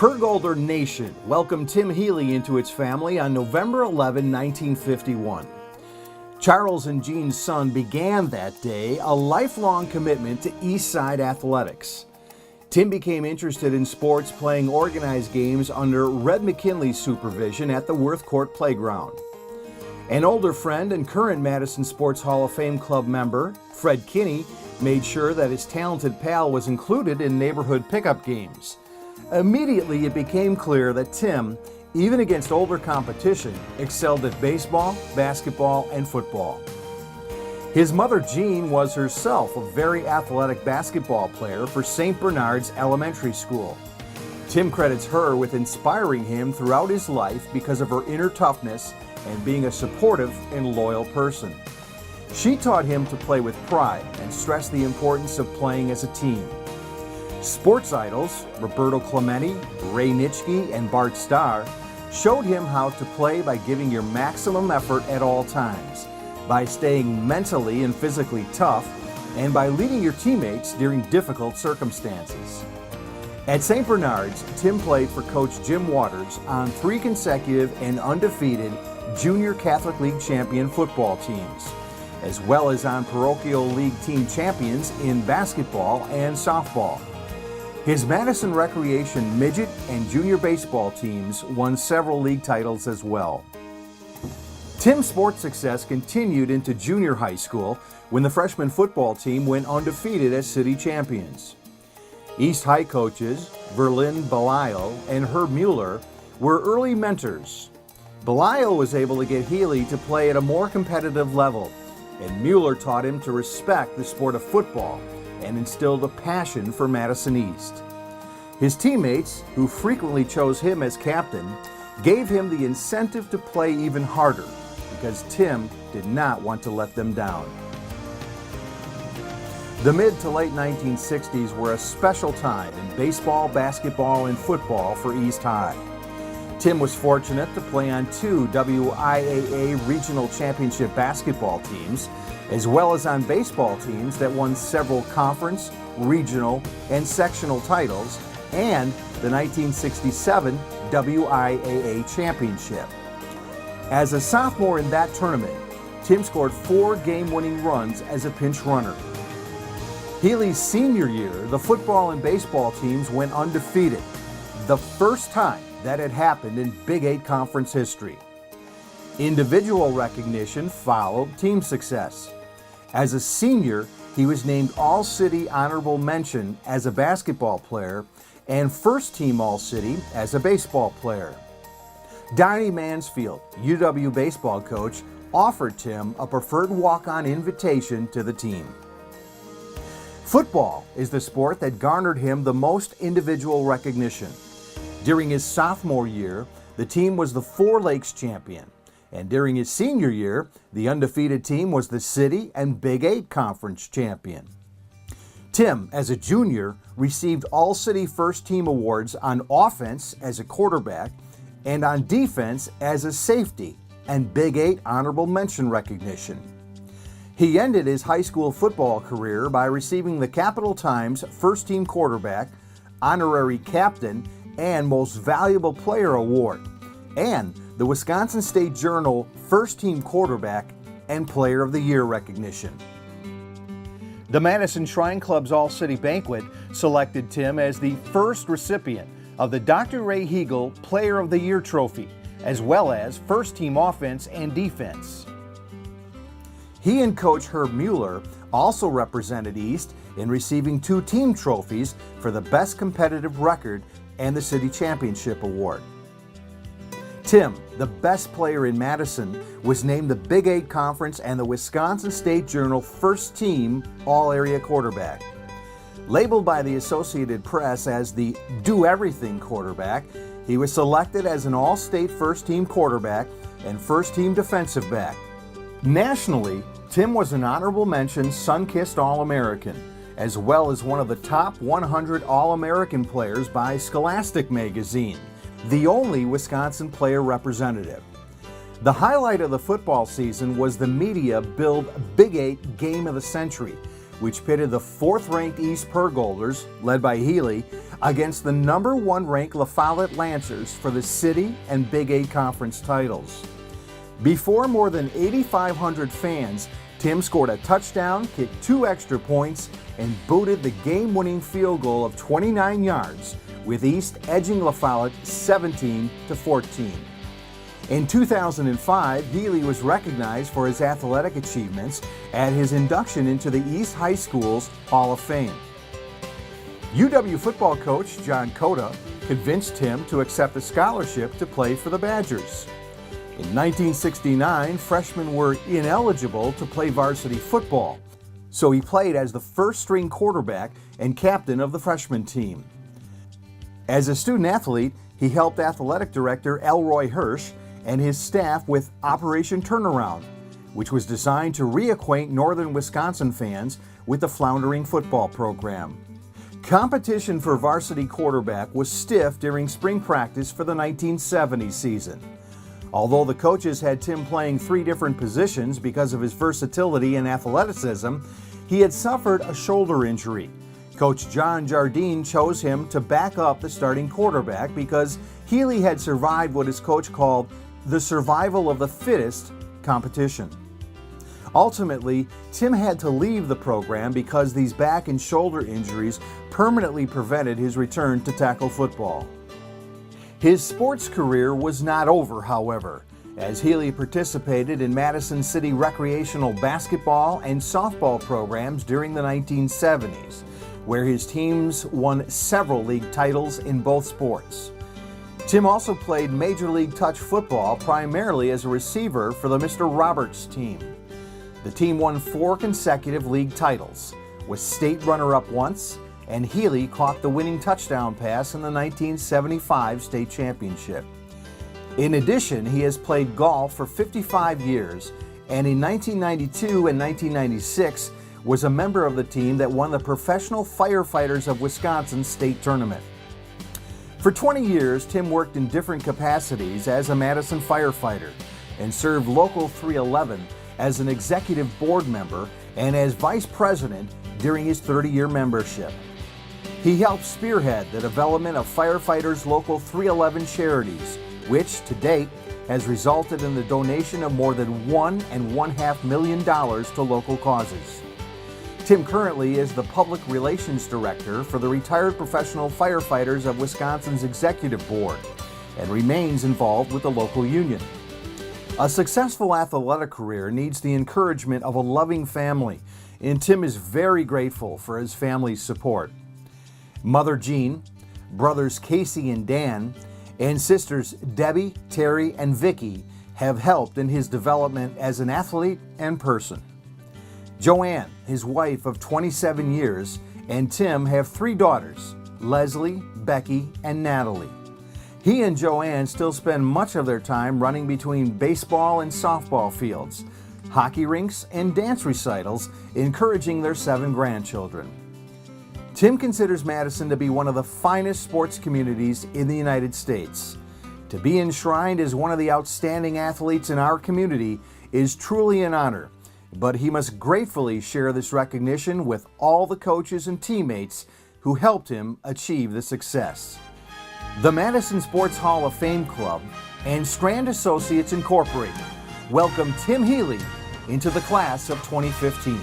Pergolder Nation welcomed Tim Healy into its family on November 11, 1951. Charles and Jean's son began that day a lifelong commitment to East Side athletics. Tim became interested in sports playing organized games under Red McKinley's supervision at the Worth Court Playground. An older friend and current Madison Sports Hall of Fame Club member, Fred Kinney, made sure that his talented pal was included in neighborhood pickup games. Immediately, it became clear that Tim, even against older competition, excelled at baseball, basketball, and football. His mother, Jean, was herself a very athletic basketball player for St. Bernard's Elementary School. Tim credits her with inspiring him throughout his life because of her inner toughness and being a supportive and loyal person. She taught him to play with pride and stressed the importance of playing as a team. Sports idols, Roberto Clemente, Ray Nitschke, and Bart Starr, showed him how to play by giving your maximum effort at all times, by staying mentally and physically tough, and by leading your teammates during difficult circumstances. At St. Bernard's, Tim played for Coach Jim Waters on 3 consecutive and undefeated Junior Catholic League champion football teams, as well as on parochial league team champions in basketball and softball. His Madison Recreation midget and junior baseball teams won several league titles as well. Tim's sports success continued into junior high school when the freshman football team went undefeated as city champions. East High coaches Verlin Belial and Herb Mueller were early mentors. Belial was able to get Healy to play at a more competitive level, and Mueller taught him to respect the sport of football and instilled a passion for Madison East. His teammates, who frequently chose him as captain, gave him the incentive to play even harder because Tim did not want to let them down. The mid to late 1960s were a special time in baseball, basketball, and football for East High. Tim was fortunate to play on 2 WIAA regional championship basketball teams, as well as on baseball teams that won several conference, regional, and sectional titles, and the 1967 WIAA championship. As a sophomore in that tournament, Tim scored 4 game-winning runs as a pinch runner. Healy's senior year, the football and baseball teams went undefeated, the first time that had happened in Big 8 conference history. Individual recognition followed team success. As a senior, he was named All-City Honorable Mention as a basketball player and First Team All-City as a baseball player. Donnie Mansfield, UW baseball coach, offered Tim a preferred walk-on invitation to the team. Football is the sport that garnered him the most individual recognition. During his sophomore year, the team was the Four Lakes champion, and during his senior year, the undefeated team was the City and Big 8 Conference champion. Tim, as a junior, received All-City First Team awards on offense as a quarterback and on defense as a safety and Big 8 honorable mention recognition. He ended his high school football career by receiving the Capital Times First Team Quarterback, Honorary Captain, and Most Valuable Player Award, and the Wisconsin State Journal First Team Quarterback and Player of the Year recognition. The Madison Shrine Club's All-City Banquet selected Tim as the first recipient of the Dr. Ray Hegel Player of the Year trophy, as well as First Team Offense and Defense. He and Coach Herb Mueller also represented East in receiving 2 team trophies for the Best Competitive Record and the City Championship Award. Tim, the best player in Madison, was named the Big 8 Conference and the Wisconsin State Journal First Team All-Area Quarterback. Labeled by the Associated Press as the do-everything quarterback, he was selected as an All-State First Team quarterback and First Team defensive back. Nationally, Tim was an honorable mention Sun-Kissed All-American, as well as one of the top 100 All-American players by Scholastic magazine, the only Wisconsin player representative. The highlight of the football season was the media-billed Big 8 Game of the Century, which pitted the 4th-ranked East Pergolders, led by Healy, against the number 1 ranked La Follette Lancers for the City and Big 8 Conference titles. Before more than 8,500 fans, Tim scored a touchdown, kicked 2 extra points, and booted the game-winning field goal of 29 yards, with East edging La Follette 17-14. In 2005, Healy was recognized for his athletic achievements at his induction into the East High School's Hall of Fame. UW football coach John Cota convinced Tim to accept a scholarship to play for the Badgers. In 1969, freshmen were ineligible to play varsity football, so he played as the first-string quarterback and captain of the freshman team. As a student athlete, he helped athletic director Elroy Hirsch and his staff with Operation Turnaround, which was designed to reacquaint northern Wisconsin fans with the floundering football program. Competition for varsity quarterback was stiff during spring practice for the 1970 season. Although the coaches had Tim playing 3 different positions because of his versatility and athleticism, he had suffered a shoulder injury. Coach John Jardine chose him to back up the starting quarterback because Healy had survived what his coach called the survival of the fittest competition. Ultimately, Tim had to leave the program because these back and shoulder injuries permanently prevented his return to tackle football. His sports career was not over, however, as Healy participated in Madison City recreational basketball and softball programs during the 1970s, where his teams won several league titles in both sports. Tim also played Major League touch football primarily as a receiver for the Mr. Roberts team. The team won 4 consecutive league titles, was state runner-up once, and Healy caught the winning touchdown pass in the 1975 state championship. In addition, he has played golf for 55 years, and in 1992 and 1996 was a member of the team that won the Professional Firefighters of Wisconsin state tournament. For 20 years, Tim worked in different capacities as a Madison firefighter and served Local 311 as an executive board member and as vice president during his 30-year membership. He helped spearhead the development of Firefighters Local 311 charities, which to date has resulted in the donation of more than $1.5 million to local causes. Tim currently is the Public Relations Director for the Retired Professional Firefighters of Wisconsin's Executive Board and remains involved with the local union. A successful athletic career needs the encouragement of a loving family, and Tim is very grateful for his family's support. Mother Jean, brothers Casey and Dan, and sisters Debbie, Terry, and Vicky have helped in his development as an athlete and person. Joanne, his wife of 27 years, and Tim have 3 daughters, Leslie, Becky, and Natalie. He and Joanne still spend much of their time running between baseball and softball fields, hockey rinks, and dance recitals, encouraging their 7 grandchildren. Tim considers Madison to be one of the finest sports communities in the United States. To be enshrined as one of the outstanding athletes in our community is truly an honor, but he must gratefully share this recognition with all the coaches and teammates who helped him achieve the success. The Madison Sports Hall of Fame Club and Strand Associates Incorporated welcome Tim Healy into the class of 2015.